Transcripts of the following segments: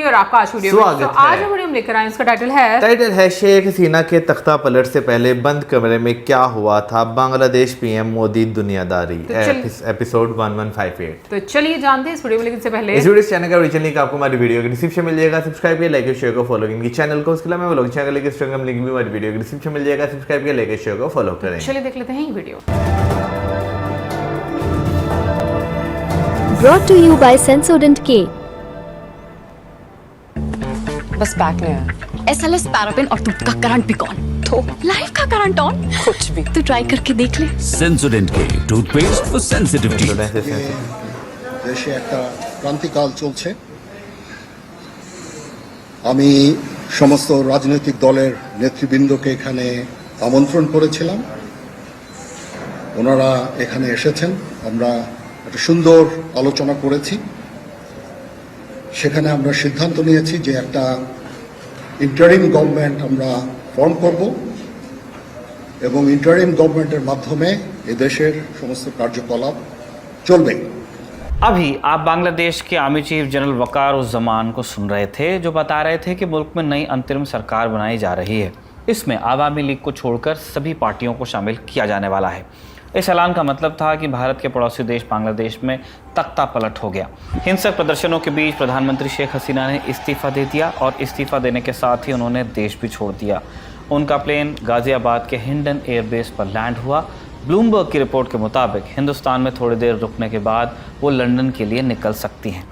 और आपका आज वीडियो में। तो आज हम वीडियो में लेकर आए, इसका टाइटल है शेख हसीना के तख्ता पलट से पहले बंद कमरे में क्या हुआ था, बांग्लादेश पीएम मोदी दुनियादारी, एपिसोड 1158। तो चलिए जानते हैं इस वीडियो में। लेकिन से पहले इस वीडियो चैनल का ओरिजिनल लिंक आपको हमारी वीडियो के डिस्क्रिप्शन मिल जाएगा, सब्सक्राइब किया, लाइक शेयर को फॉलो करेंगे चैनल को। उसके अलावा मैं व्लॉग चैनल के इंस्टाग्राम लिंक भी हमारी वीडियो के डिस्क्रिप्शन मिल जाएगा, सब्सक्राइब किया, लाइक शेयर को फॉलो करें। चलिए देख लेते हैं ये video. Brought to you by Sensodent K। बस पैक नहीं है। SLS पैराफिन और दूध का करंट भी कौन? तो लाइफ का करंट ऑन। कुछ भी तो ट्राई करके देख ले। Sensodent K toothpaste for sensitive teeth. দেশে একটা ক্রান্তিকাল চলছে। আমি সমস্ত রাজনৈতিক দলের নেতৃবৃন্দকে এখানে আমন্ত্রণ করেছিলাম, ওনারা এখানে এসেছেন। আমরা একটা সুন্দর আলোচনা করেছি। সেখানে আমরা সিদ্ধান্ত নিয়েছি যে একটা ইন্টারিম গভর্নমেন্ট আমরা ফর্ম করব এবং ইন্টারিম গভর্নমেন্টের মাধ্যমে এদেশের সমস্ত কার্যকলাপ চলবে। अभी आप बांग्लादेश के आर्मी चीफ जनरल वकार उस जमान को सुन रहे थे, जो बता रहे थे कि मुल्क में नई अंतरिम सरकार बनाई जा रही है। इसमें आवामी लीग को छोड़कर सभी पार्टियों को शामिल किया जाने वाला है। इस ऐलान का मतलब था कि भारत के पड़ोसी देश बांग्लादेश में तख्ता पलट हो गया। हिंसक प्रदर्शनों के बीच प्रधानमंत्री शेख हसीना ने इस्तीफा दे दिया और इस्तीफा देने के साथ ही उन्होंने देश भी छोड़ दिया। उनका प्लेन गाजियाबाद के हिंडन एयरबेस पर लैंड हुआ। ब्लूमबर्ग की रिपोर्ट के मुताबिक हिंदुस्तान में थोड़ी देर रुकने के बाद वो लंदन के लिए निकल सकती हैं।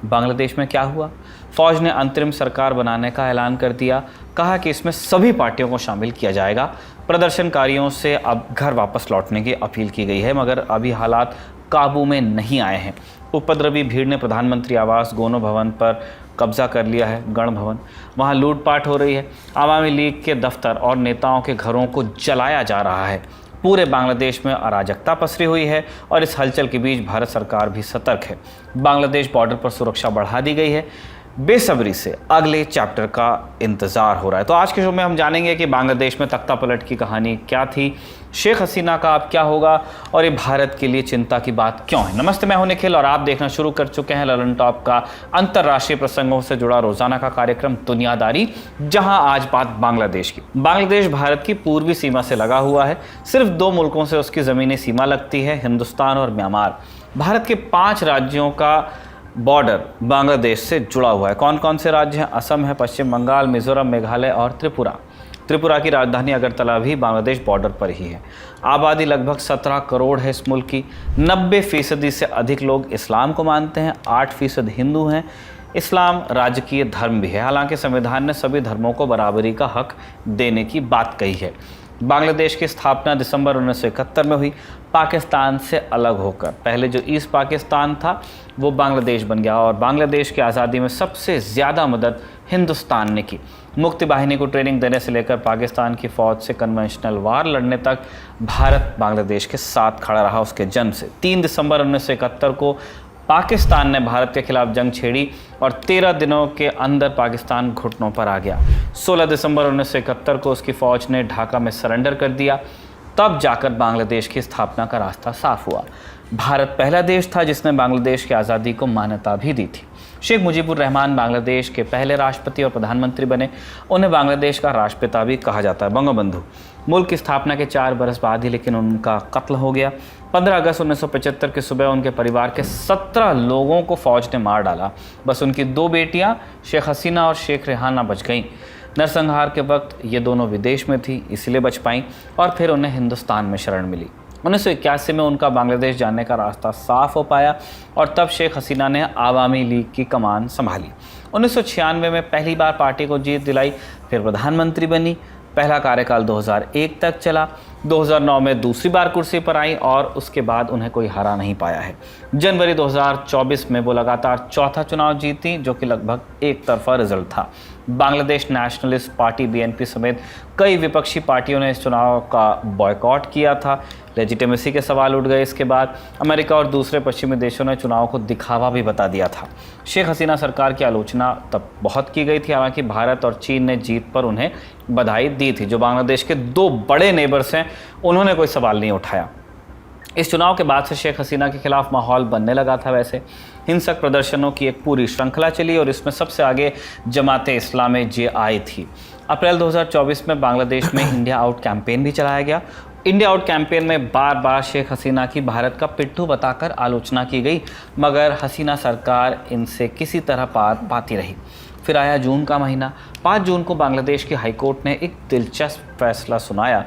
बांग्लादेश में क्या हुआ? फ़ौज ने अंतरिम सरकार बनाने का ऐलान कर दिया। कहा कि इसमें सभी पार्टियों को शामिल किया जाएगा। प्रदर्शनकारियों से अब घर वापस लौटने की अपील की गई है, मगर अभी हालात काबू में नहीं आए हैं। उपद्रवी भीड़ ने प्रधानमंत्री आवास गोनो भवन पर कब्जा कर लिया है, गण भवन। वहाँ लूटपाट हो रही है। आवामी लीग के दफ्तर और नेताओं के घरों को जलाया जा रहा है। पूरे बांग्लादेश में अराजकता पसरी हुई है और इस हलचल के बीच भारत सरकार भी सतर्क है। बांग्लादेश बॉर्डर पर सुरक्षा बढ़ा दी गई है। बेसब्री से अगले चैप्टर का इंतज़ार हो रहा है। तो आज के शो में हम जानेंगे कि बांग्लादेश में तख्ता पलट की कहानी क्या थी, शेख हसीना का अब क्या होगा और ये भारत के लिए चिंता की बात क्यों है। नमस्ते, मैं हूं निखिल और आप देखना शुरू कर चुके हैं ललन टॉप का अंतर्राष्ट्रीय प्रसंगों से जुड़ा रोजाना का कार्यक्रम दुनियादारी, जहां आज बात बांग्लादेश की। बांग्लादेश भारत की पूर्वी सीमा से लगा हुआ है। सिर्फ 2 मुल्कों से उसकी ज़मीनी सीमा लगती है, हिंदुस्तान और म्यांमार। भारत के 5 राज्यों का बॉर्डर बांग्लादेश से जुड़ा हुआ है। कौन कौन से राज्य हैं? असम है, पश्चिम बंगाल, मिजोरम, मेघालय और त्रिपुरा। त्रिपुरा की राजधानी अगरतला भी बांग्लादेश बॉर्डर पर ही है। आबादी लगभग 17 करोड़ है इस मुल्क की। 90% से अधिक लोग इस्लाम को मानते हैं, 8% हिंदू हैं। इस्लाम राजकीय धर्म भी है। हालांकि संविधान ने सभी धर्मों को बराबरी का हक देने की बात कही है। बांग्लादेश की स्थापना दिसंबर 1971 में हुई, पाकिस्तान से अलग होकर। पहले जो ईस्ट पाकिस्तान था वो बांग्लादेश बन गया और बांग्लादेश की आज़ादी में सबसे ज़्यादा मदद हिंदुस्तान ने की। मुक्ति बाहिनी को ट्रेनिंग देने से लेकर पाकिस्तान की फ़ौज से कन्वेंशनल वार लड़ने तक भारत बांग्लादेश के साथ खड़ा रहा उसके जन्म से। 3 दिसंबर 1971 को पाकिस्तान ने भारत के खिलाफ जंग छेड़ी और 13 दिनों के अंदर पाकिस्तान घुटनों पर आ गया। 16 दिसंबर 1971 को उसकी फ़ौज ने ढाका में सरेंडर कर दिया। तब जाकर बांग्लादेश की स्थापना का रास्ता साफ हुआ। भारत पहला देश था जिसने बांग्लादेश की आज़ादी को मान्यता भी दी थी। शेख मुजीबुर रहमान बांग्लादेश के पहले राष्ट्रपति और प्रधानमंत्री बने। उन्हें बांग्लादेश का राष्ट्रपिता भी कहा जाता है, बंगबंधु। मुल्क की स्थापना के 4 बरस बाद ही लेकिन उनका कत्ल हो गया। 15 अगस्त 1975 की सुबह उनके परिवार के 17 लोगों को फ़ौज ने मार डाला। बस उनकी 2 बेटियां शेख हसीना और शेख रेहाना बच गईं। नरसंहार के वक्त ये दोनों विदेश में थी, इसलिए बच पाईं और फिर उन्हें हिंदुस्तान में शरण मिली। 1981 में उनका बांग्लादेश जाने का रास्ता साफ हो पाया और तब शेख हसीना ने आवामी लीग की कमान संभाली। 1996 में पहली बार पार्टी को जीत दिलाई, फिर प्रधानमंत्री बनी। पहला कार्यकाल 2001 तक चला। 2009 में दूसरी बार कुर्सी पर आई और उसके बाद उन्हें कोई हरा नहीं पाया है। जनवरी 2024 में वो लगातार चौथा चुनाव जीती, जो कि लगभग एक तरफा रिजल्ट था। बांग्लादेश नेशनलिस्ट पार्टी BNP समेत कई विपक्षी पार्टियों ने इस चुनाव का बॉयकॉट किया था। लेजिटिमेसी के सवाल उठ गए। इसके बाद अमेरिका और दूसरे पश्चिमी देशों ने चुनाव को दिखावा भी बता दिया था। शेख हसीना सरकार की आलोचना तब बहुत की गई थी। हालांकि भारत और चीन ने जीत पर उन्हें बधाई दी थी। जो बांग्लादेश के 2 बड़े नेबर्स हैं, उन्होंने कोई सवाल नहीं उठाया। इस चुनाव के बाद से शेख हसीना के खिलाफ माहौल बनने लगा था। वैसे हिंसक प्रदर्शनों की एक पूरी श्रृंखला चली और इसमें सबसे आगे जमाते इस्लामी JI थी। अप्रैल 2024 में बांग्लादेश में इंडिया आउट कैंपेन भी चलाया गया। इंडिया आउट कैंपेन में बार बार शेख हसीना की भारत का पिट्ठू बताकर आलोचना की गई, मगर हसीना सरकार इनसे किसी तरह पार पाती रही। फिर आया जून का महीना। 5 जून को बांग्लादेश की हाईकोर्ट ने एक दिलचस्प फैसला सुनाया।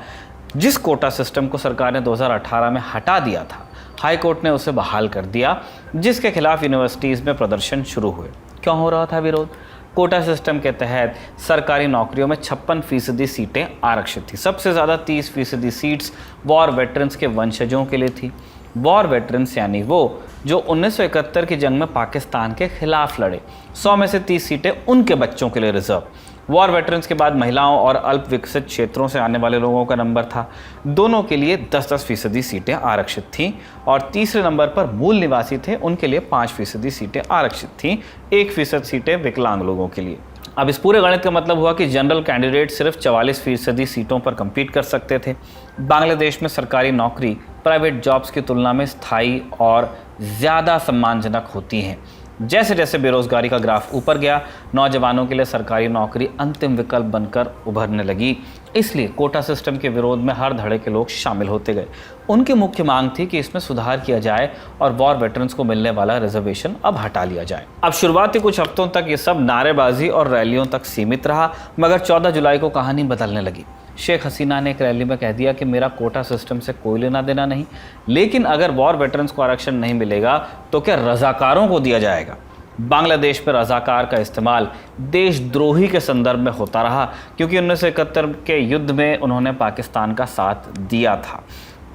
जिस कोटा सिस्टम को सरकार ने 2018 में हटा दिया था, हाई कोर्ट ने उसे बहाल कर दिया, जिसके खिलाफ यूनिवर्सिटीज़ में प्रदर्शन शुरू हुए। क्यों हो रहा था विरोध? कोटा सिस्टम के तहत सरकारी नौकरियों में 56% सीटें आरक्षित थी। सबसे ज़्यादा 30% सीट्स वॉर वेटरन्स के वंशजों के लिए थी। वॉर वेटरन्स यानी वो जो 1971 की जंग में पाकिस्तान के खिलाफ लड़े। 100 में से 30 सीटें उनके बच्चों के लिए रिजर्व। वॉर वेटरन्स के बाद महिलाओं और अल्प विकसित क्षेत्रों से आने वाले लोगों का नंबर था। दोनों के लिए 10-10% सीटें आरक्षित थीं और तीसरे नंबर पर मूल निवासी थे, उनके लिए 5% सीटें आरक्षित थीं। 1% सीटें विकलांग लोगों के लिए। अब इस पूरे गणित का मतलब हुआ कि जनरल कैंडिडेट सिर्फ 44% सीटों पर कम्पीट कर सकते थे। बांग्लादेश में सरकारी नौकरी प्राइवेट जॉब्स की तुलना में स्थायी और ज़्यादा सम्मानजनक होती हैं। जैसे जैसे बेरोजगारी का ग्राफ ऊपर गया, नौजवानों के लिए सरकारी नौकरी अंतिम विकल्प बनकर उभरने लगी। इसलिए कोटा सिस्टम के विरोध में हर धड़े के लोग शामिल होते गए। उनकी मुख्य मांग थी कि इसमें सुधार किया जाए और वॉर वेटरन्स को मिलने वाला रिजर्वेशन अब हटा लिया जाए। अब शुरुआती कुछ हफ्तों तक ये सब नारेबाजी और रैलियों तक सीमित रहा, मगर 14 जुलाई को कहानी बदलने लगी। शेख हसीना ने एक रैली में कह दिया कि मेरा कोटा सिस्टम से कोई लेना देना नहीं, लेकिन अगर वॉर वेटरन्स को आरक्षण नहीं मिलेगा तो क्या रजाकारों को दिया जाएगा। बांग्लादेश में रजाकार का इस्तेमाल देशद्रोही के संदर्भ में होता रहा, क्योंकि 1971 के युद्ध में उन्होंने पाकिस्तान का साथ दिया था।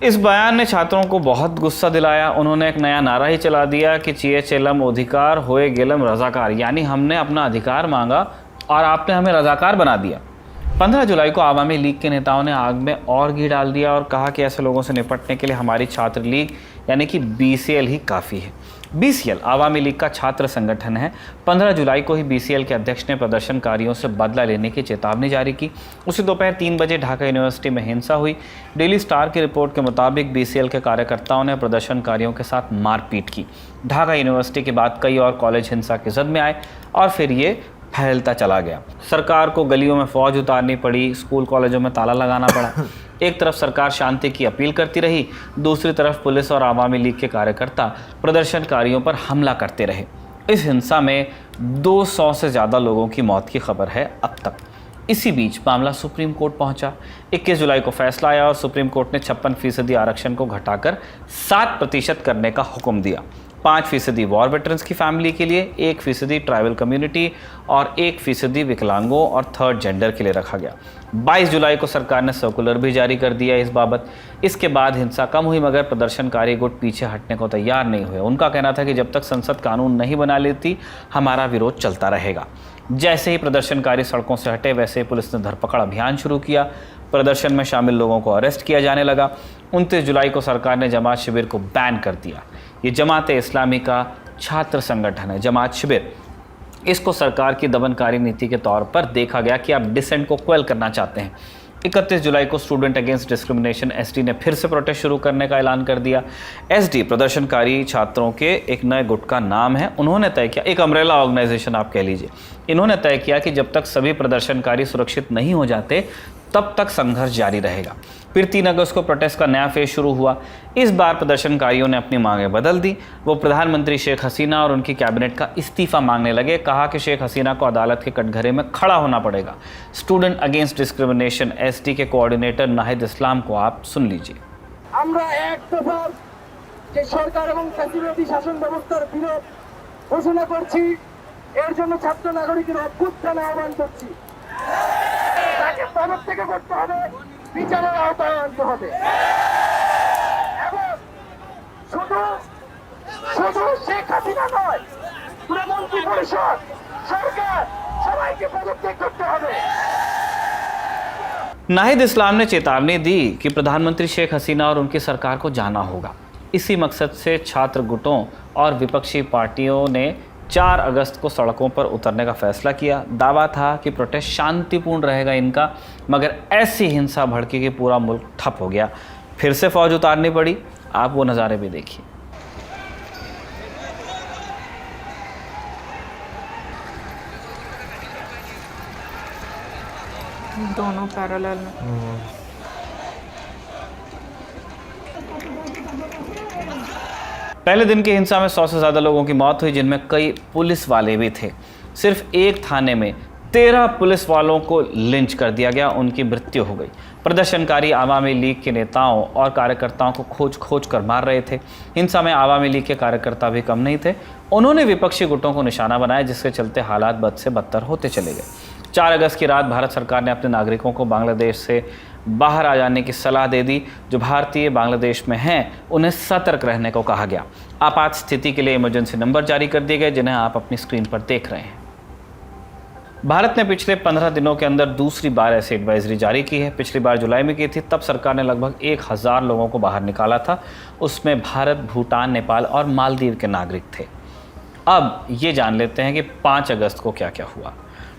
इस बयान ने छात्रों को बहुत गुस्सा दिलाया। उन्होंने एक नया नारा ही चला दिया कि चीएचेलम अधिकार होए गेलम रजाकार, यानी हमने अपना अधिकार मांगा और आपने हमें रजाकार बना दिया। 15 जुलाई को आवामी लीग के नेताओं ने आग में और घी डाल दिया और कहा कि ऐसे लोगों से निपटने के लिए हमारी छात्र लीग यानी कि BCL ही काफ़ी है। BCL आवामी लीग का छात्र संगठन है। 15 जुलाई को ही BCL के अध्यक्ष ने प्रदर्शनकारियों से बदला लेने की चेतावनी जारी की। उसी दोपहर 3 बजे ढाका यूनिवर्सिटी में हिंसा हुई। डेली स्टार की रिपोर्ट के मुताबिक BCL के कार्यकर्ताओं ने प्रदर्शनकारियों के साथ मारपीट की। ढाका यूनिवर्सिटी के बाद कई और कॉलेज हिंसा की जद में आए और फिर ये फैलता चला गया। सरकार को गलियों में फौज उतारनी पड़ी, स्कूल कॉलेजों में ताला लगाना पड़ा। एक तरफ सरकार शांति की अपील करती रही, दूसरी तरफ पुलिस और आवामी लीग के कार्यकर्ता प्रदर्शनकारियों पर हमला करते रहे। इस हिंसा में 200 से ज़्यादा लोगों की मौत की खबर है अब तक। इसी बीच मामला सुप्रीम कोर्ट पहुंचा। 21 जुलाई को फैसला आया और सुप्रीम कोर्ट ने 56% आरक्षण को घटाकर 7% करने का हुक्म दिया। 5% वॉर वेटरन्स की फैमिली के लिए, 1% ट्राइबल कम्युनिटी और 1% विकलांगों और थर्ड जेंडर के लिए रखा गया। 22 जुलाई को सरकार ने सर्कुलर भी जारी कर दिया इस बाबत। इसके बाद हिंसा कम हुई, मगर प्रदर्शनकारी गुट पीछे हटने को तैयार नहीं हुए। उनका कहना था कि जब तक संसद कानून नहीं बना लेती हमारा विरोध चलता रहेगा। जैसे ही प्रदर्शनकारी सड़कों से हटे, वैसे ही पुलिस ने धरपकड़ अभियान शुरू किया। प्रदर्शन में शामिल लोगों को अरेस्ट किया जाने लगा। 29 जुलाई को सरकार ने जमात शिविर को बैन कर दिया। ये जमाते इस्लामी का छात्र संगठन है। जमात शिविर, इसको सरकार की दमनकारी नीति के तौर पर देखा गया कि आप डिसेंट को क्वेल करना चाहते हैं। 31 जुलाई को स्टूडेंट अगेंस्ट डिस्क्रिमिनेशन SD ने फिर से प्रोटेस्ट शुरू करने का ऐलान कर दिया। SD प्रदर्शनकारी छात्रों के एक नए गुट का नाम है। उन्होंने तय किया, एक अम्ब्रेला ऑर्गेनाइजेशन आप कह लीजिए, इन्होंने तय किया कि जब तक सभी प्रदर्शनकारी सुरक्षित नहीं हो जाते तब तक संघर्ष जारी रहेगा। फिर 3 अगस्त को प्रोटेस्ट का नया फेज शुरू हुआ। इस बार प्रदर्शनकारियों ने अपनी मांगें बदल दी। वो प्रधानमंत्री शेख हसीना और उनकी कैबिनेट का इस्तीफा मांगने लगे। कहा कि शेख हसीना को अदालत के कटघरे में खड़ा होना पड़ेगा। स्टूडेंट अगेंस्ट डिस्क्रिमिनेशन SD के कोऑर्डिनेटर नाहिद इस्लाम को आप सुन लीजिए। আমরা এক দফা যে সরকার এবং ফ্যাসিবাদী শাসন ব্যবস্থার বিরোধ ঘোষণা করছি। এর জন্য ছাত্র নাগরিকের অভ্যুত্থান আহ্বান করছি। তাকে পদক থেকে করতে হবে, বিচারের আওতায় আনতে হবে এবং শুধু শেখ হাসিনা নয়, পুরো মন্ত্রী পরিষদ, সরকার সবাইকে পদত্যাগ করতে হবে। नाहिद इस्लाम ने चेतावनी दी कि प्रधानमंत्री शेख हसीना और उनकी सरकार को जाना होगा। इसी मकसद से छात्र गुटों और विपक्षी पार्टियों ने 4 अगस्त को सड़कों पर उतरने का फैसला किया। दावा था कि प्रोटेस्ट शांतिपूर्ण रहेगा इनका, मगर ऐसी हिंसा भड़की कि पूरा मुल्क ठप हो गया। फिर से फौज उतारनी पड़ी। आप वो नज़ारे भी देखिए। दोनों पैरेलल में। पहले दिन की हिंसा में 100 से ज़्यादा लोगों की मौत हुई, जिनमें कई पुलिस वाले भी थे। सिर्फ एक थाने में 13 पुलिस वालों को लिंच कर दिया गया, उनकी मृत्यु हो गई। प्रदर्शनकारी आवामी लीग के नेताओं और कार्यकर्ताओं को खोज खोज कर मार रहे थे। हिंसा में आवामी लीग के कार्यकर्ता भी कम नहीं थे। उन्होंने विपक्षी गुटों को निशाना बनाया, जिसके चलते हालात बद से बदतर होते चले गए। 4 अगस्त की रात भारत सरकार ने अपने नागरिकों को बांग्लादेश से बाहर आ जाने की सलाह दे दी। जो भारतीय बांग्लादेश में हैं उन्हें सतर्क रहने को कहा गया। आपात स्थिति के लिए इमरजेंसी नंबर जारी कर दिए गए, जिन्हें आप अपनी स्क्रीन पर देख रहे हैं। भारत ने पिछले 15 दिनों के अंदर दूसरी बार ऐसी एडवाइजरी जारी की है। पिछली बार जुलाई में की थी, तब सरकार ने लगभग 1000 लोगों को बाहर निकाला था। उसमें भारत, भूटान, नेपाल और मालदीव के नागरिक थे। अब ये जान लेते हैं कि 5 अगस्त को क्या क्या हुआ।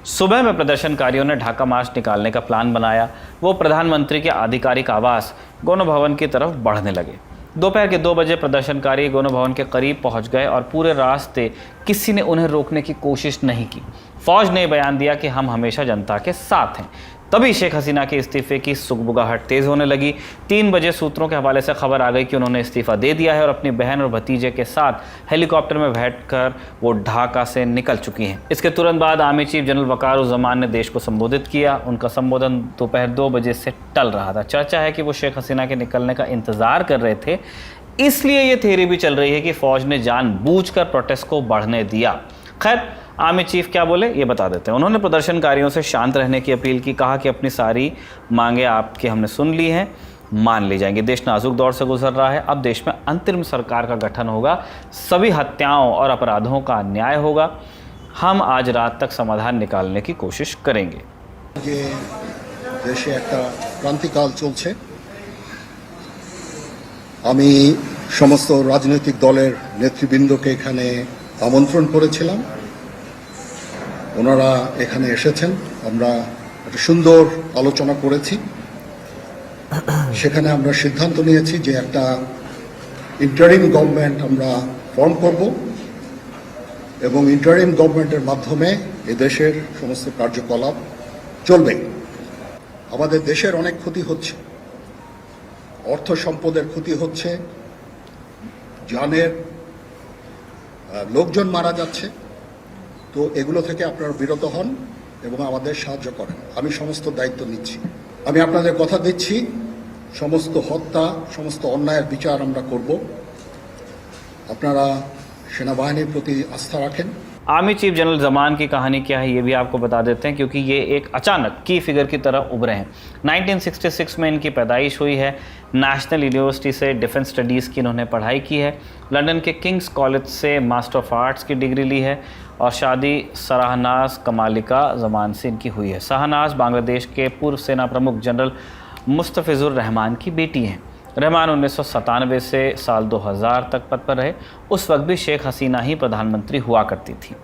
सुबह में प्रदर्शनकारियों ने ढाका मार्च निकालने का प्लान बनाया। वो प्रधानमंत्री के आधिकारिक आवास गौनो भवन की तरफ बढ़ने लगे। दोपहर के 2 बजे प्रदर्शनकारी गौनो भवन के करीब पहुंच गए और पूरे रास्ते किसी ने उन्हें रोकने की कोशिश नहीं की। फौज ने बयान दिया कि हम हमेशा जनता के साथ हैं। तभी शेख हसीना के इस्तीफे की सुगबुगाहट तेज होने लगी। 3 बजे सूत्रों के हवाले से खबर आ गई कि उन्होंने इस्तीफा दे दिया है और अपनी बहन और भतीजे के साथ हेलीकॉप्टर में बैठकर वो ढाका से निकल चुकी हैं। इसके तुरंत बाद आर्मी चीफ जनरल वकारुज़्ज़मान ने देश को संबोधित किया। उनका संबोधन दोपहर 2 बजे से टल रहा था। चर्चा है कि वो शेख हसीना के निकलने का इंतजार कर रहे थे, इसलिए ये थ्योरी भी चल रही है कि फौज ने जानबूझकर प्रोटेस्ट को बढ़ने दिया। खैर, आर्मी चीफ क्या बोले ये बता देते हैं। उन्होंने प्रदर्शनकारियों से शांत रहने की अपील की। कहा कि अपनी सारी मांगे आपकी हमने सुन ली हैं, मान ली जाएंगी। देश नाजुक दौर से गुजर रहा है। अब देश में अंतरिम सरकार का गठन होगा। सभी हत्याओं और अपराधों का न्याय होगा। हम आज रात तक समाधान निकालने की कोशिश करेंगे। যে দেশে একটা ক্রান্তিকাল চলছে, আমি সমস্ত রাজনৈতিক দলের নেতৃবৃন্দকে এখানে আমন্ত্রণ করেছিলাম। ওনারা এখানে এসেছেন। আমরা একটা সুন্দর আলোচনা করেছি। সেখানে আমরা সিদ্ধান্ত নিয়েছি যে একটা ইন্টারিম গভর্নমেন্ট আমরা ফর্ম করব এবং ইন্টারিম গভর্নমেন্টের মাধ্যমে এদেশের সমস্ত কার্যকলাপ চলবে। আমাদের দেশের অনেক ক্ষতি হচ্ছে, অর্থ সম্পদের ক্ষতি হচ্ছে, জানের লোকজন মারা যাচ্ছে। তো এগুলো থেকে আপনারা বিরত হন এবং আমাদের সাহায্য করেন। আমি সমস্ত দায়িত্ব নিচ্ছি। আমি আপনাদের কথা দিচ্ছি, সমস্ত হত্যা, সমস্ত অন্যায়ের বিচার আমরা করব। আপনারা সেনাবাহিনীর প্রতি আস্থা রাখেন। आर्मी चीफ जनरल जमान की कहानी क्या है ये भी आपको बता देते हैं, क्योंकि ये एक अचानक की फिगर की तरह उभरे हैं। 1966 में इनकी पैदाइश हुई है। नेशनल यूनिवर्सिटी से डिफेंस स्टडीज़ की इन्होंने पढ़ाई की है। लंदन के किंग्स कॉलेज से मास्टर ऑफ आर्ट्स की डिग्री ली है और शादी शाहनाज कमालिका जमान से इनकी हुई है। शाहनाज बांग्लादेश के पूर्व सेना प्रमुख जनरल मुस्तफिजुर रहमान की बेटी हैं। रहमान 1997 से साल 2000 तक पद पर रहे। उस वक्त भी शेख हसीना ही प्रधानमंत्री हुआ करती थी।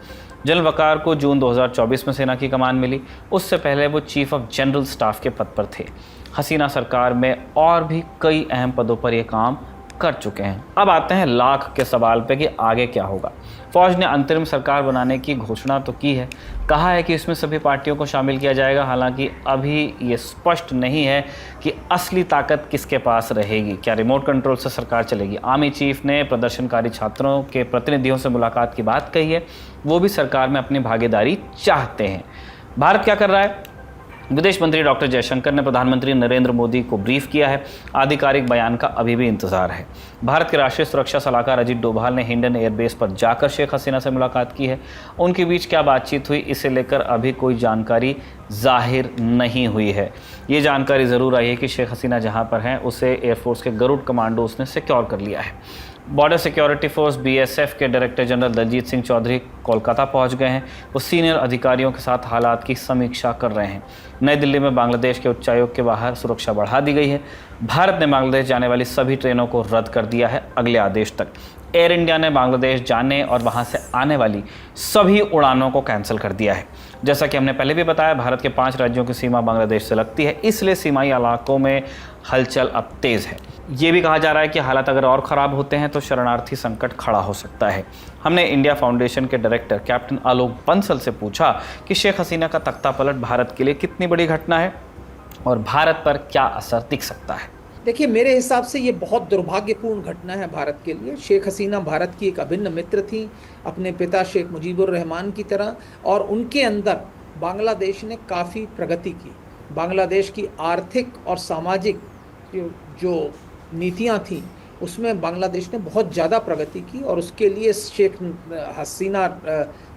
जनरल वकार को जून 2024 में सेना की कमान मिली। उससे पहले वो चीफ ऑफ जनरल स्टाफ के पद पर थे। हसीना सरकार में और भी कई अहम पदों पर ये काम कर चुके हैं। अब आते हैं लाख के सवाल पे कि आगे क्या होगा। फौज ने अंतरिम सरकार बनाने की घोषणा तो की है, कहा है कि इसमें सभी पार्टियों को शामिल किया जाएगा। हालांकि अभी ये स्पष्ट नहीं है कि असली ताकत किसके पास रहेगी। क्या रिमोट कंट्रोल से सरकार चलेगी? आर्मी चीफ ने प्रदर्शनकारी छात्रों के प्रतिनिधियों से मुलाकात की बात कही है। वो भी सरकार में अपनी भागीदारी चाहते हैं। भारत क्या कर रहा है? विदेश मंत्री डॉक्टर जयशंकर ने प्रधानमंत्री नरेंद्र मोदी को ब्रीफ किया है। आधिकारिक बयान का अभी भी इंतजार है। भारत के राष्ट्रीय सुरक्षा सलाहकार अजीत डोभाल ने हिंडन एयरबेस पर जाकर शेख हसीना से मुलाकात की है। उनके बीच क्या बातचीत हुई, इसे लेकर अभी कोई जानकारी जाहिर नहीं हुई है। ये जानकारी ज़रूर आई है कि शेख हसीना जहाँ पर हैं उसे एयरफोर्स के गरुड़ कमांडोज ने सिक्योर कर लिया है। बॉर्डर सिक्योरिटी फोर्स BSF के डायरेक्टर जनरल दलजीत सिंह चौधरी कोलकाता पहुंच गए हैं। वो सीनियर अधिकारियों के साथ हालात की समीक्षा कर रहे हैं। नई दिल्ली में बांग्लादेश के उच्चायोग के बाहर सुरक्षा बढ़ा दी गई है। भारत ने बांग्लादेश जाने वाली सभी ट्रेनों को रद्द कर दिया है अगले आदेश तक। एयर इंडिया ने बांग्लादेश जाने और वहां से आने वाली सभी उड़ानों को कैंसिल कर दिया है। जैसा कि हमने पहले भी बताया, भारत के 5 राज्यों की सीमा बांग्लादेश से लगती है, इसलिए सीमाई इलाकों में हलचल अब तेज़ है। ये भी कहा जा रहा है कि हालात अगर और ख़राब होते हैं तो शरणार्थी संकट खड़ा हो सकता है। हमने इंडिया फाउंडेशन के डायरेक्टर कैप्टन आलोक बंसल से पूछा कि शेख हसीना का तख्ता पलट भारत के लिए कितनी बड़ी घटना है और भारत पर क्या असर दिख सकता है। देखिए, मेरे हिसाब से ये बहुत दुर्भाग्यपूर्ण घटना है भारत के लिए। शेख हसीना भारत की एक अभिन्न मित्र थी, अपने पिता शेख मुजीबुर रहमान की तरह, और उनके अंदर बांग्लादेश ने काफ़ी प्रगति की। बांग्लादेश की आर्थिक और सामाजिक जो नीतियां थीं उसमें बांग्लादेश ने बहुत ज़्यादा प्रगति की, और उसके लिए शेख हसीना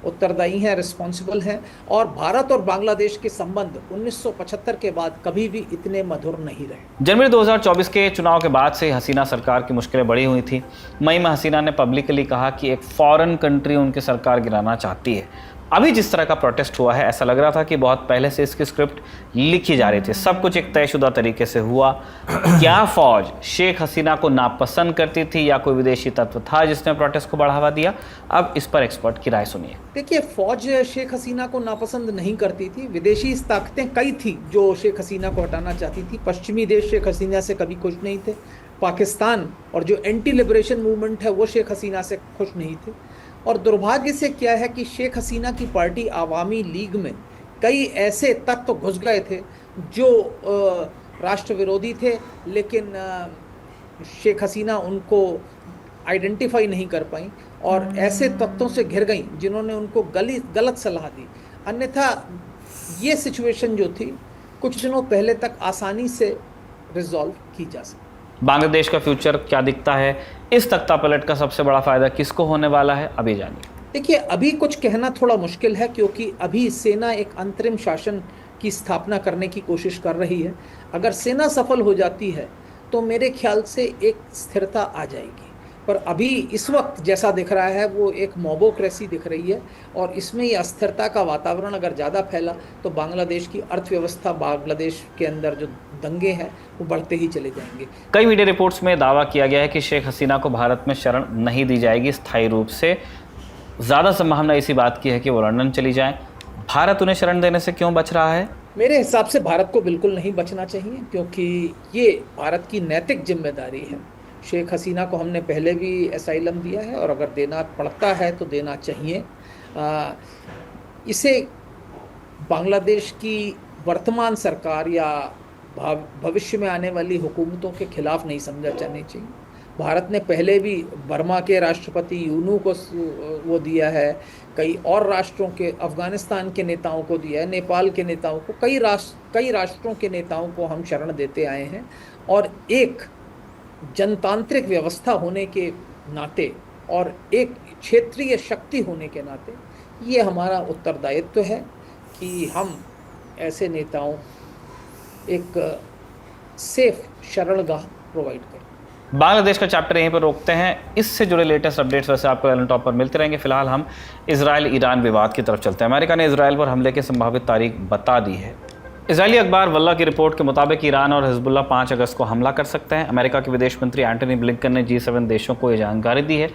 उत्तरदायी हैं, रिस्पॉन्सिबल हैं। और भारत और बांग्लादेश के संबंध 1975 के बाद कभी भी इतने मधुर नहीं रहे। जनवरी 2024 के चुनाव के बाद से हसीना सरकार की मुश्किलें बढ़ी हुई थी। मई में हसीना ने पब्लिकली कहा कि एक फॉरेन कंट्री उनकी सरकार गिराना चाहती है। अभी जिस तरह का प्रोटेस्ट हुआ है, ऐसा लग रहा था कि बहुत पहले से इसकी स्क्रिप्ट लिखी जा रही थी, सब कुछ एक तयशुदा तरीके से हुआ। क्या फौज शेख हसीना को नापसंद करती थी या कोई विदेशी तत्व था जिसने प्रोटेस्ट को बढ़ावा दिया? अब इस पर एक्सपर्ट की राय सुनिए। देखिए, फौज शेख हसीना को नापसंद नहीं करती थी। विदेशी ताकतें कई थी जो शेख हसीना को हटाना चाहती थी। पश्चिमी देश शेख हसीना से कभी खुश नहीं थे। पाकिस्तान और जो एंटी लिबरेशन मूवमेंट है वो शेख हसीना से खुश नहीं थे। और दुर्भाग्य से क्या है कि शेख हसीना की पार्टी आवामी लीग में कई ऐसे तत्व घुस गए थे जो राष्ट्र विरोधी थे, लेकिन शेख हसीना उनको आइडेंटिफाई नहीं कर पाई और ऐसे तत्वों से घिर गई जिन्होंने उनको गलत सलाह दी। अन्यथा ये सिचुएशन जो थी कुछ दिनों पहले तक आसानी से रिजॉल्व की जा सकती। बांग्लादेश का फ्यूचर क्या दिखता है? इस तख्ता पलट का सबसे बड़ा फायदा किसको होने वाला है? अभी जानिए। देखिए, अभी कुछ कहना थोड़ा मुश्किल है क्योंकि अभी सेना एक अंतरिम शासन की स्थापना करने की कोशिश कर रही है। अगर सेना सफल हो जाती है तो मेरे ख्याल से एक स्थिरता आ जाएगी, पर अभी इस वक्त जैसा दिख रहा है वो एक मोबोक्रेसी दिख रही है, और इसमें ये अस्थिरता का वातावरण अगर ज़्यादा फैला तो बांग्लादेश की अर्थव्यवस्था, बांग्लादेश के अंदर जो दंगे हैं वो बढ़ते ही चले जाएंगे। कई मीडिया रिपोर्ट्स में दावा किया गया है कि शेख हसीना को भारत में शरण नहीं दी जाएगी स्थायी रूप से। ज़्यादा संभावना इसी बात की है कि वो लंदन चली जाएं। भारत उन्हें शरण देने से क्यों बच रहा है? मेरे हिसाब से भारत को बिल्कुल नहीं बचना चाहिए, क्योंकि ये भारत की नैतिक जिम्मेदारी है। शेख हसीना को हमने पहले भी एसाइलम दिया है और अगर देना पड़ता है तो देना चाहिए। इसे बांग्लादेश की वर्तमान सरकार या भविष्य में आने वाली हुकूमतों के खिलाफ नहीं समझा जाना चाहिए। भारत ने पहले भी बर्मा के राष्ट्रपति यूनू को वो दिया है, कई और राष्ट्रों के, अफ़गानिस्तान के नेताओं को दिया है, नेपाल के नेताओं को, कई राष्ट्रों के नेताओं को हम शरण देते आए हैं। और एक जनतांत्रिक व्यवस्था होने के नाते और एक क्षेत्रीय शक्ति होने के नाते ये हमारा उत्तरदायित्व है कि हम ऐसे नेताओं एक सेफ शरणगाह प्रोवाइड करें। बांग्लादेश का चैप्टर यहीं पर रोकते हैं। इससे जुड़े लेटेस्ट अपडेट्स वैसे आपको एलन टॉप पर मिलते रहेंगे। फिलहाल हम इजराइल ईरान विवाद की तरफ चलते हैं। अमेरिका ने इजराइल पर हमले की संभावित तारीख बता दी है। इजरायली अखबार वल्ला की रिपोर्ट के मुताबिक ईरान और हिजबुल्लाह 5 अगस्त को हमला कर सकते हैं। अमेरिका के विदेश मंत्री एंटनी ब्लिंकन ने G7 देशों को ये जानकारी दी है।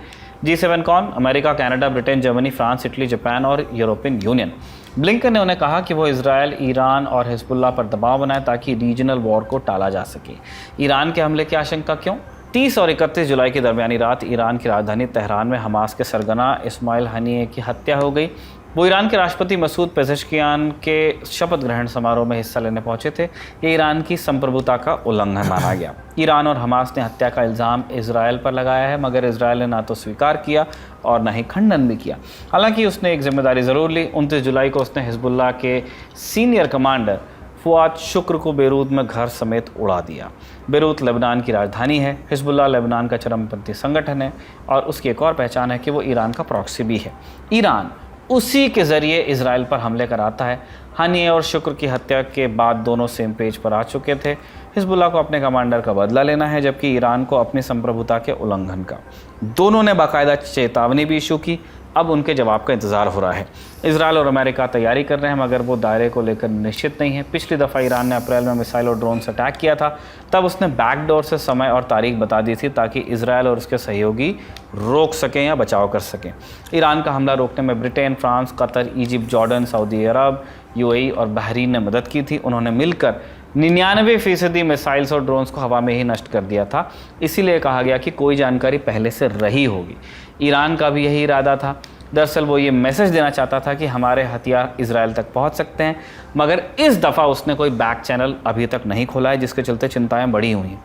G7 कौन? America, Canada, Britain, Germany, France, Italy, Japan और यूरोपियन यूनियन। ब्लिंकन ने उन्हें कहा कि वो इजराइल, ईरान और हिजबुल्लाह पर दबाव बनाए ताकि रीजनल वॉर को टाला जा सके। ईरान के हमले की आशंका क्यों? 30 और 31 जुलाई की दरमियानी रात ईरान की राजधानी तेहरान में हमास के सरगना इस्माइल हनीए की हत्या हो गई। वो ईरान के राष्ट्रपति मसूद पेज़ेश्कियान के शपथ ग्रहण समारोह में हिस्सा लेने पहुंचे थे। ये ईरान की संप्रभुता का उल्लंघन माना गया। ईरान और हमास ने हत्या का इल्ज़ाम इजराइल पर लगाया है, मगर इजराइल ने ना तो स्वीकार किया और न ही खंडन भी किया। हालांकि उसने एक जिम्मेदारी ज़रूर ली। 29 जुलाई को उसने हिजबुल्लाह के सीनियर कमांडर फुआद शुक्र को बेरूत में घर समेत उड़ा दिया। बेरूत लेबनान की राजधानी है। हिजबुल्लाह लेबनान का चरमपंथी संगठन है और उसकी एक और पहचान है कि वो ईरान का प्रॉक्सी भी है। ईरान उसी के ज़रिए इजराइल पर हमले कराता है। हनीए और शुक्र की हत्या के बाद दोनों सेम पेज पर आ चुके थे। हिजबुल्लाह को अपने कमांडर का बदला लेना है, जबकि ईरान को अपनी संप्रभुता के उल्लंघन का। दोनों ने बाकायदा चेतावनी भी इशू की। अब उनके जवाब का इंतज़ार हो रहा है। इजराइल और अमेरिका तैयारी कर रहे हैं, मगर वो दायरे को लेकर निश्चित नहीं है। पिछली दफ़ा ईरान ने अप्रैल में मिसाइल और ड्रोन से अटैक किया था, तब उसने बैकडोर से समय और तारीख बता दी थी ताकि इजराइल और उसके सहयोगी रोक सकें या बचाव कर सकें। ईरान का हमला रोकने में Britain, France, Qatar, Egypt, Jordan, Saudi Arab, UAE और बहरीन ने मदद की थी। उन्होंने मिलकर 99% मिसाइल्स और ड्रोन्स को हवा में ही नष्ट कर दिया था। इसीलिए कहा गया कि कोई जानकारी पहले से रही होगी। ईरान का भी यही इरादा था। दरअसल वो ये मैसेज देना चाहता था कि हमारे हथियार इजराइल तक पहुंच सकते हैं, मगर इस दफ़ा उसने कोई बैक चैनल अभी तक नहीं खोला है, जिसके चलते चिंताएं बढ़ी हुई हैं।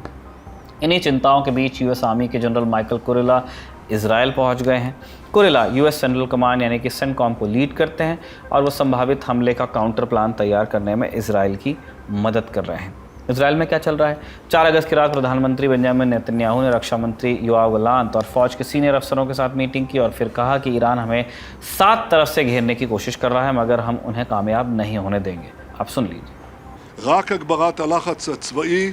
इन्हीं चिंताओं के बीच यूएस आर्मी के जनरल माइकल कुरेला इजराइल पहुंच गए हैं। कुरेला यूएस सेंट्रल कमांड यानी कि सेंटकॉम को लीड करते हैं और वो संभावित हमले का काउंटर प्लान तैयार करने में इजराइल की मदद कर रहे हैं। इजराइल में क्या चल रहा है? 4 अगस्त की रात प्रधानमंत्री बेंजामिन नेतन्याहू ने रक्षा मंत्री योआव गलांत और फौज के सीनियर अफसरों के साथ मीटिंग की और फिर कहा कि ईरान हमें 7 तरफ से घेरने की कोशिश कर रहा है, मगर हम उन्हें कामयाब नहीं होने देंगे। आप सुन लीजिए। רק הגברת הלחץ הצבאי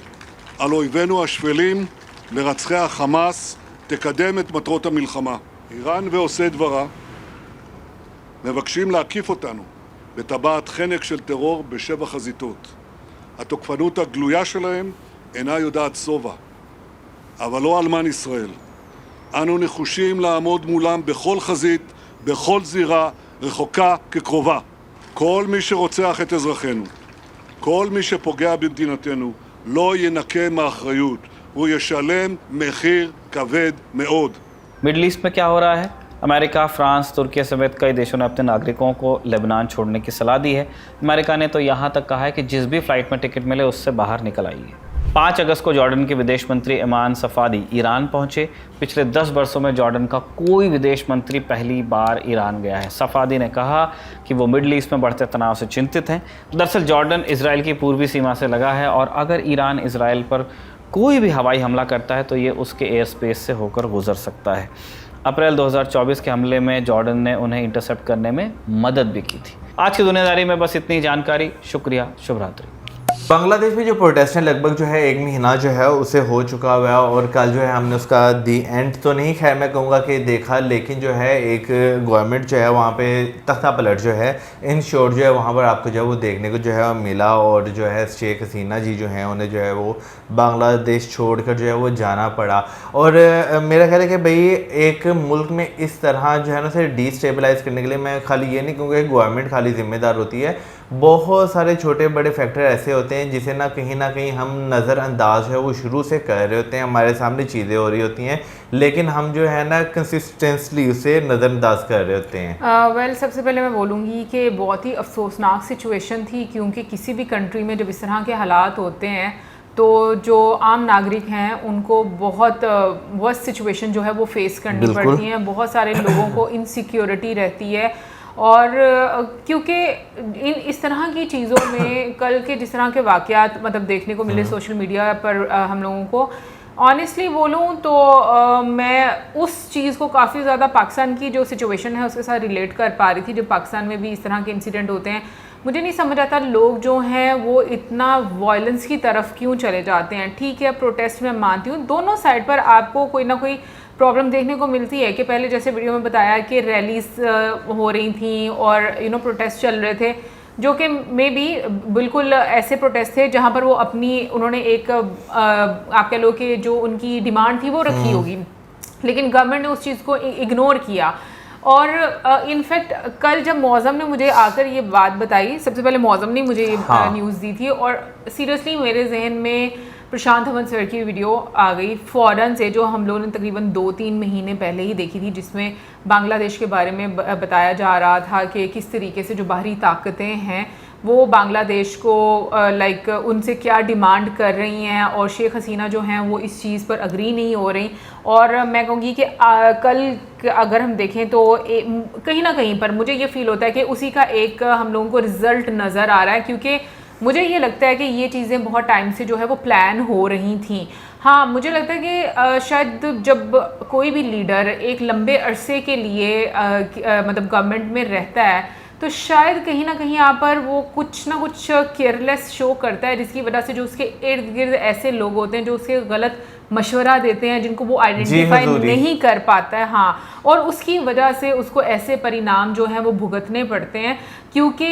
על אויבינו השפלים, מרצחי החמאס, תקדם את מטרות המלחמה. איראן ועושי דברה מבקשים להקיף אותנו בטבעת חנק של טרור ב7 חזיתות. התוקפנות הגלויה שלהם אינה יודעת שובע, אבל לא אלמן ישראל. אנו נחושים לעמוד מולם בכל חזית, בכל זירה, רחוקה כקרובה. כל מי שרוצח את אזרחינו, כל מי שפוגע במדינתנו, לא ינקה מאחריות. הוא ישלם מחיר כבד מאוד. मिडल ईस्ट में क्या हो रहा है? अमेरिका, फ्रांस, तुर्की समेत कई देशों ने अपने नागरिकों को लेबनान छोड़ने की सलाह दी है। अमेरिका ने तो यहाँ तक कहा है कि जिस भी फ्लाइट में टिकट मिले उससे बाहर निकल आइए। 5 अगस्त को जॉर्डन के विदेश मंत्री इमान सफादी ईरान पहुंचे। पिछले 10 वर्षों में जॉर्डन का कोई विदेश मंत्री पहली बार ईरान गया है। सफादी ने कहा कि वो मिडल ईस्ट में बढ़ते तनाव से चिंतित हैं। दरअसल जॉर्डन इसराइल की पूर्वी सीमा से लगा है और अगर ईरान इसराइल पर कोई भी हवाई हमला करता है तो ये उसके एयर स्पेस से होकर गुजर सकता है। अप्रैल 2024 के हमले में जॉर्डन ने उन्हें इंटरसेप्ट करने में मदद भी की थी। आज की दुनियादारी में बस इतनी जानकारी। शुक्रिया, शुभ रात्रि। बांग्लादेश में जो प्रोटेस्ट है लगभग जो है 1 महीना जो है उसे हो चुका हुआ है और कल जो है हमने उसका दी एंड तो नहीं खैर मैं कहूँगा कि देखा, लेकिन जो है एक गवर्नमेंट जो है वहाँ पे तख्ता पलट जो है इन शोर जो है वहाँ पर आपको जो है वो देखने को जो है मिला और जो है शेख हसीना जी जो हैं उन्हें जो है वो बांग्लादेश छोड़कर जो है वो जाना पड़ा। और मेरा ख्याल है कि भाई एक मुल्क में इस तरह जो है ना उसे डिस्टेबलाइज करने के लिए मैं खाली ये नहीं कहूँगा कि गवर्नमेंट खाली जिम्मेदार होती है, बहुत सारे छोटे बड़े फैक्टर ऐसे होते हैं जिसे ना कहीं हम नज़रअंदाज है वो शुरू से कर रहे होते हैं। हमारे सामने चीज़ें हो रही होती हैं लेकिन हम जो है ना कंसिस्टेंटली उसे नज़रअंदाज कर रहे होते हैं। सबसे पहले मैं बोलूँगी कि बहुत ही अफसोसनाक सिचुएशन थी, क्योंकि किसी भी कंट्री में जब इस तरह के हालात होते हैं तो जो आम नागरिक हैं उनको बहुत वर्स्ट सिचुएशन जो है वो फेस करनी पड़ती है। बहुत सारे लोगों को इनसिक्योरिटी रहती है और क्योंकि इस तरह की चीज़ों में कल के जिस तरह के वाक़यात मतलब देखने को मिले सोशल मीडिया पर हम लोगों को, ऑनेस्टली बोलूँ तो मैं उस चीज़ को काफ़ी ज़्यादा पाकिस्तान की जो सिचुएशन है उसके साथ रिलेट कर पा रही थी। जब पाकिस्तान में भी इस तरह के इंसिडेंट होते हैं मुझे नहीं समझ आता लोग जो हैं वो इतना वायलेंस की तरफ क्यों चले जाते हैं। ठीक है, प्रोटेस्ट में मानती हूँ, दोनों साइड पर आपको कोई ना कोई प्रॉब्लम देखने को मिलती है कि पहले जैसे वीडियो में बताया कि रैलीज हो रही थी और प्रोटेस्ट चल रहे थे जो कि मे बी बिल्कुल ऐसे प्रोटेस्ट थे जहाँ पर वो अपनी उन्होंने एक आप कह लो कि जो उनकी डिमांड थी वो रखी होगी, लेकिन गवर्नमेंट ने उस चीज़ को इग्नोर किया। और इनफैक्ट कल जब मौज़म ने मुझे आकर ये बात बताई, सबसे पहले मौज़म ने मुझे ये न्यूज़ दी थी और सीरियसली मेरे जहन में प्रशांत हवन सर की वीडियो आ गई फ़ौरन से, जो हम लोगों ने तकरीबन 2-3 महीने पहले ही देखी थी, जिसमें बांग्लादेश के बारे में बताया जा रहा था कि किस तरीके से जो बाहरी ताकतें हैं वो बांग्लादेश को लाइक उनसे क्या डिमांड कर रही हैं और शेख हसीना जो हैं वो इस चीज़ पर अग्री नहीं हो रही। और मैं कहूँगी कि कल अगर हम देखें तो कहीं ना कहीं पर मुझे ये फ़ील होता है कि उसी का एक हम लोगों को रिज़ल्ट नज़र आ रहा है, क्योंकि मुझे ये लगता है कि ये चीज़ें बहुत टाइम से जो है वो प्लान हो रही थी। हाँ, मुझे लगता है कि शायद जब कोई भी लीडर एक लंबे अरसे के लिए मतलब गवर्नमेंट में रहता है तो शायद कहीं ना कहीं यहाँ पर वो कुछ ना कुछ केयरलेस शो करता है, जिसकी वजह से जो उसके इर्द गिर्द ऐसे लोग होते हैं जो उसके गलत मशवरा देते हैं जिनको वो आइडेंटिफाई नहीं कर पाता है। हाँ, और उसकी वजह से उसको ऐसे परिणाम जो हैं वो भुगतने पड़ते हैं, क्योंकि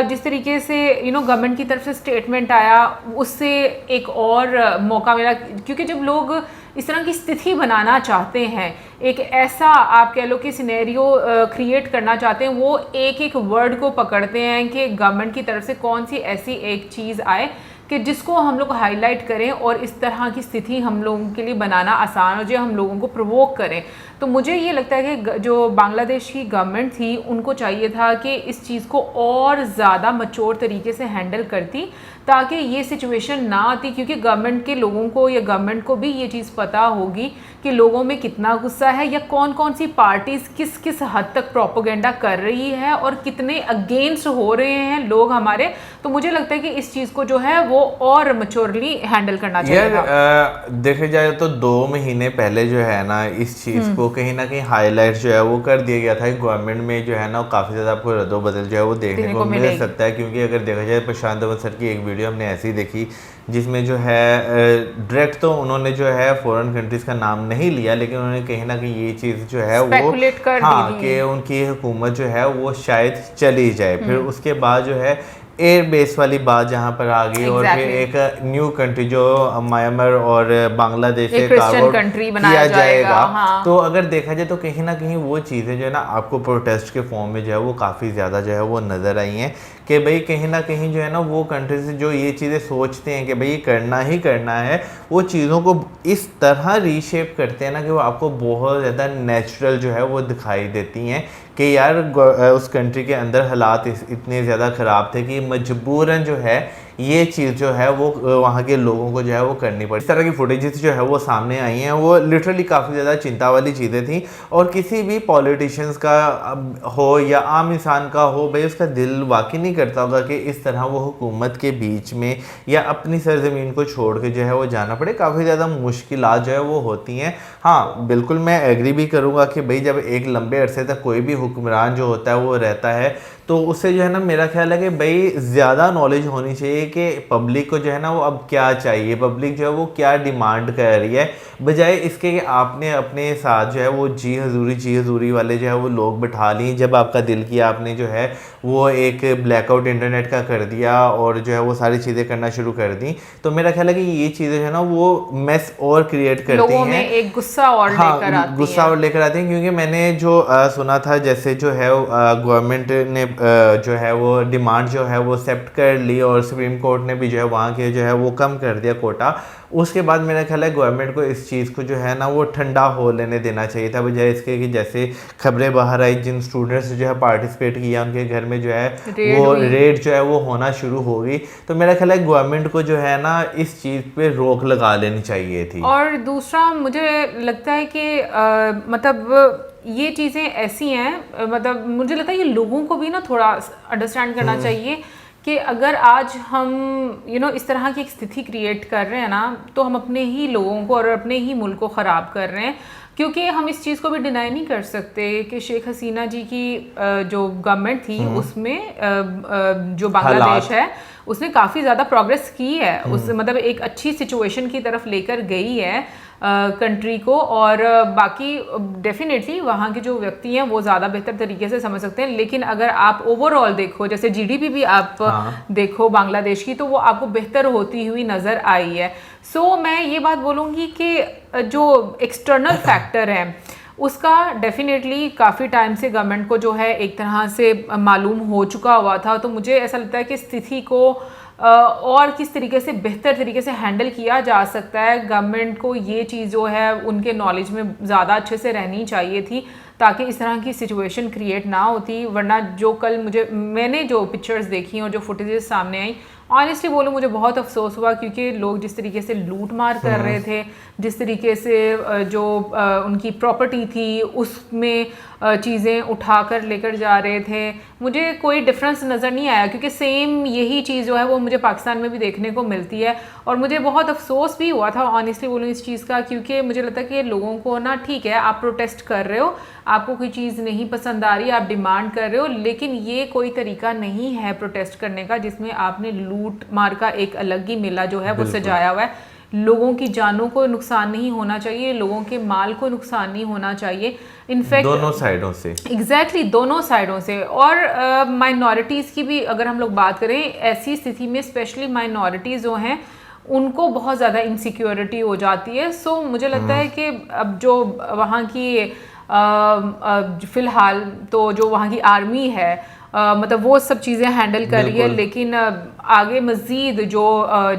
जिस तरीके से गवर्नमेंट की तरफ से स्टेटमेंट आया उससे एक और मौका मिला, क्योंकि जब लोग इस तरह की स्थिति बनाना चाहते हैं, एक ऐसा आप कह लो कि सिनेरियो क्रिएट करना चाहते हैं, वो एक एक वर्ड को पकड़ते हैं कि गवर्नमेंट की तरफ से कौन सी ऐसी एक चीज़ आए कि जिसको हम लोग हाईलाइट करें और इस तरह की स्थिति हम लोगों के लिए बनाना आसान हो जाए, हम लोगों को प्रोवोक करें। तो मुझे ये लगता है कि जो बांग्लादेश की गवर्नमेंट थी उनको चाहिए था कि इस चीज़ को और ज़्यादा मैच्योर तरीके से हैंडल करती ताकि ये सिचुएशन ना आती, क्योंकि गवर्नमेंट के लोगों को या गवर्नमेंट को भी ये चीज़ पता होगी कि लोगों में कितना गुस्सा है या कौन कौन सी पार्टीज़ किस किस हद तक प्रोपोगेंडा कर रही है और कितने अगेंस्ट हो रहे हैं लोग हमारे। तो मुझे लगता है कि इस चीज़ को जो है वो और मैच्योरली हैंडल करना चाहिए। यार देखे जाए तो 2 महीने पहले जो है ना इस चीज़ को कहीं ना कहीं हाईलाइट जो है वो कर दिया गया था। गवर्नमेंट में जो है ना काफ़ी ज़्यादा आपको रद्दोबदल जो है वो देखने को मिल सकता है, क्योंकि अगर देखा जाए प्रशांत धवन सर की एक वीडियो हमने ऐसी देखी जिसमें जो है डायरेक्ट तो उन्होंने जो है फॉरेन कंट्रीज का नाम नहीं लिया, लेकिन उन्होंने कहीं ना कहीं ये चीज़ जो है वो कि उनकी हुकूमत जो है वो शायद चली जाए। फिर उसके बाद जो है एयर बेस वाली बात जहाँ पर आ गई और फिर एक न्यू कंट्री जो म्यांमार और बांग्लादेश से किया जाएगा। तो अगर देखा जाए तो कहीं ना कहीं वो चीज़ें जो है ना आपको प्रोटेस्ट के फॉर्म में जो है वो काफ़ी ज़्यादा जो है वो नज़र आई हैं कि भाई कहीं ना कहीं जो है ना वो कंट्री से जो ये चीज़ें सोचते हैं कि भाई ये करना ही करना है, वो चीज़ों को इस तरह रीशेप करते हैं ना कि वो आपको बहुत ज़्यादा नेचुरल जो है वो दिखाई देती हैं कि यार उस कंट्री के अंदर हालात इतने ज़्यादा ख़राब थे कि मजबूरन जो है ये चीज़ जो है वो वहाँ के लोगों को जो है वो करनी पड़ी। इस तरह की फुटेजेस जो है वो सामने आई हैं, वो लिटरली काफ़ी ज़्यादा चिंता वाली चीज़ें थी। और किसी भी पॉलिटिशियंस का हो या आम इंसान का हो, भाई उसका दिल वाकई नहीं करता होगा कि इस तरह वो हुकूमत के बीच में या अपनी सरजमीन को छोड़ के जो है वो जाना पड़े। काफ़ी ज़्यादा मुश्किलात जो है वो होती हैं। हाँ बिल्कुल मैं एग्री भी करूँगा कि भाई जब एक लंबे अरसे तक कोई भी हुक्मरान जो होता है वो रहता है तो उससे जो है ना मेरा ख्याल है कि भाई ज़्यादा नॉलेज होनी चाहिए कि पब्लिक को जो है ना वो अब क्या चाहिए, पब्लिक जो है वो क्या डिमांड कर रही है, बजाय इसके कि आपने अपने साथ जो है वो जी हजूरी वाले जो है वो लोग बिठा ली। जब आपका दिल किया आपने जो है वो एक ब्लैकआउट इंटरनेट का कर दिया और जो है वो सारी चीज़ें करना शुरू कर दी। तो मेरा ख्याल है कि ये चीज़ें जो है ना वो मेस और क्रिएट करती हैं, लोगों में एक गुस्सा और लेकर आती हैं। क्योंकि मैंने जो सुना था जैसे जो है गवर्नमेंट ने जो है वो डिमांड जो है वो एक्सेप्ट कर ली और सुप्रीम कोर्ट ने भी जो है वहाँ के जो है वो कम कर दिया कोटा। उसके बाद मेरा ख्याल है गवर्नमेंट को इस चीज़ को जो है ना वो ठंडा हो लेने देना चाहिए था, बजाय इसके कि जैसे खबरें बाहर आई जिन स्टूडेंट्स जो है पार्टिसिपेट किया उनके घर में जो है वो रेड जो है वो होना शुरू हो गई। तो मेरा ख्याल है गवर्नमेंट को जो है ना इस चीज़ पे रोक लगा लेनी चाहिए थी। और दूसरा मुझे लगता है कि मतलब ये चीज़ें ऐसी हैं, मतलब मुझे लगता है कि लोगों को भी ना थोड़ा अंडरस्टैंड करना चाहिए कि अगर आज हम इस तरह की एक स्थिति क्रिएट कर रहे हैं ना तो हम अपने ही लोगों को और अपने ही मुल्क को ख़राब कर रहे हैं। क्योंकि हम इस चीज़ को भी डिनाई नहीं कर सकते कि शेख हसीना जी की जो गवर्नमेंट थी उसमें जो बांग्लादेश है उसने काफ़ी ज़्यादा प्रोग्रेस की है, उस मतलब एक अच्छी सिचुएशन की तरफ लेकर गई है कंट्री को। और बाकी डेफिनेटली वहाँ के जो व्यक्ति हैं वो ज़्यादा बेहतर तरीके से समझ सकते हैं, लेकिन अगर आप ओवरऑल देखो जैसे जीडीपी भी आप देखो बांग्लादेश की तो वो आपको बेहतर होती हुई नज़र आई है। सो मैं ये बात बोलूँगी कि जो एक्सटर्नल फैक्टर है उसका डेफिनेटली काफ़ी टाइम से गवर्नमेंट को जो है एक तरह से मालूम हो चुका हुआ था। तो मुझे ऐसा लगता है कि स्थिति को और किस तरीके से बेहतर तरीके से हैंडल किया जा सकता है, गवर्नमेंट को ये चीज़ जो है उनके नॉलेज में ज़्यादा अच्छे से रहनी चाहिए थी ताकि इस तरह की सिचुएशन क्रिएट ना होती। वरना जो कल मैंने जो पिक्चर्स देखी और जो फुटेजेस सामने आई, ऑनेस्टली बोलूँ मुझे बहुत अफसोस हुआ, क्योंकि लोग जिस तरीके से लूट मार कर रहे थे, जिस तरीके से जो उनकी प्रॉपर्टी थी उसमें चीज़ें उठा कर लेकर जा रहे थे, मुझे कोई डिफरेंस नज़र नहीं आया। क्योंकि सेम यही चीज़ जो है वो मुझे पाकिस्तान में भी देखने को मिलती है और मुझे बहुत अफसोस भी हुआ था ऑनेस्टली बोलूँ इस चीज़ का। क्योंकि मुझे लगता है कि लोगों को ना ठीक है आप प्रोटेस्ट कर रहे हो, आपको कोई चीज़ नहीं पसंद आ रही, आप डिमांड कर रहे हो, लेकिन ये कोई तरीका नहीं है प्रोटेस्ट करने का जिसमें आपने लूट मार का एक अलग ही मेला जो है वो सजाया हुआ है। लोगों की जानों को नुकसान नहीं होना चाहिए, लोगों के माल को नुकसान नहीं होना चाहिए, इनफैक्ट दोनों साइडों से एग्जैक्टली दोनों साइडों से। और माइनॉरिटीज़ की भी अगर हम लोग बात करें, ऐसी स्थिति में स्पेशली माइनॉरिटीज़ जो हैं उनको बहुत ज़्यादा इनसिक्योरिटी हो जाती है। सो मुझे लगता है कि अब जो वहाँ की फ़िलहाल तो जो वहाँ की आर्मी है मतलब वो सब चीज़ें हैंडल कर रही है, बिल्कुल। लेकिन आगे मज़ीद जो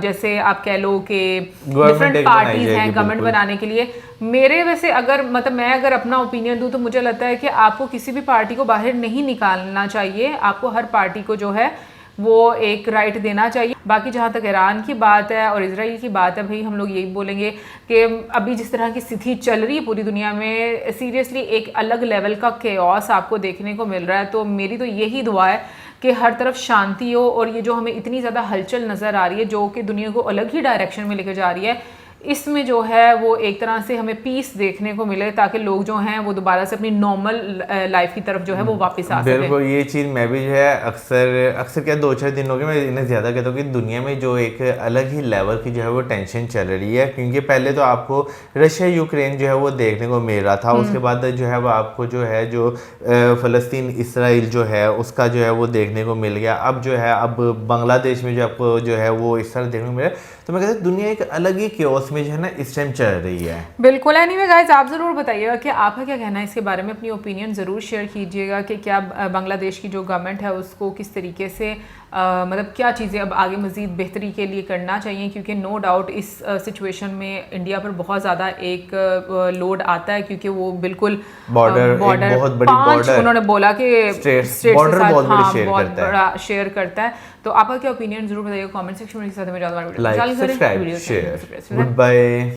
जैसे आप कह लो कि Government डिफरेंट एक बनाई पार्टीज हैं जाएगी, गवर्नमेंट बिल्कुल। बनाने के लिए, मेरे वैसे अगर मतलब मैं अगर अपना ओपिनियन दूं तो मुझे लगता है कि आपको किसी भी पार्टी को बाहर नहीं निकालना चाहिए, आपको हर पार्टी को जो है वो एक राइट देना चाहिए। बाकी जहाँ तक ईरान की बात है और इजराइल की बात है, भाई हम लोग यही बोलेंगे कि अभी जिस तरह की स्थिति चल रही है पूरी दुनिया में, सीरियसली एक अलग लेवल का केओस आपको देखने को मिल रहा है। तो मेरी तो यही दुआ है कि हर तरफ शांति हो, और ये जो हमें इतनी ज़्यादा हलचल नज़र आ रही है जो कि दुनिया को अलग ही डायरेक्शन में लेकर जा रही है, इसमें जो है वो एक तरह से हमें पीस देखने को मिले, ताकि लोग जो हैं वो दोबारा से अपनी नॉर्मल लाइफ की तरफ जो है वो वापस आ सके। बिल्कुल, ये चीज़ मैं भी जो है अक्सर क्या 2-4 दिन हो गए मैं इन्हें ज़्यादा कहता हूँ कि दुनिया में जो एक अलग ही लेवल की जो है वो टेंशन चल रही है, क्योंकि पहले तो आपको रशिया यूक्रेन जो है वो देखने को मिल रहा था, उसके बाद जो है वो आपको जो है जो फ़लस्तीन इसराइल जो है उसका जो है वो देखने को मिल गया। अब जो है अब बांग्लादेश में जो आपको जो है वो इस तरह देखने को मिला। तो मैं कहता हूँ दुनिया एक अलग ही केओस में जो है ना इस टाइम चल रही है। बिल्कुल। एनीवे गाइस, आप ज़रूर बताइएगा कि आपका क्या कहना है इसके बारे में, अपनी ओपिनियन ज़रूर शेयर कीजिएगा कि क्या बांग्लादेश की जो गवर्नमेंट है उसको किस तरीके से मतलब क्या चीज़ें अब आगे मज़ीद बेहतरी के लिए करना चाहिए, क्योंकि नो डाउट इस सिचुएशन में इंडिया पर बहुत ज़्यादा एक लोड आता है, क्योंकि वो बिल्कुल बॉर्डर एक बहुत बड़ी बॉर्डर उन्होंने बोला कि स्टेट्स बॉर्डर बहुत बड़ी बहुत बड़ा शेयर करता है। तो आपका क्या ओपिनियन जरूर बताइएगा कमेंट सेक्शन में। साथ में like subscribe share, good bye.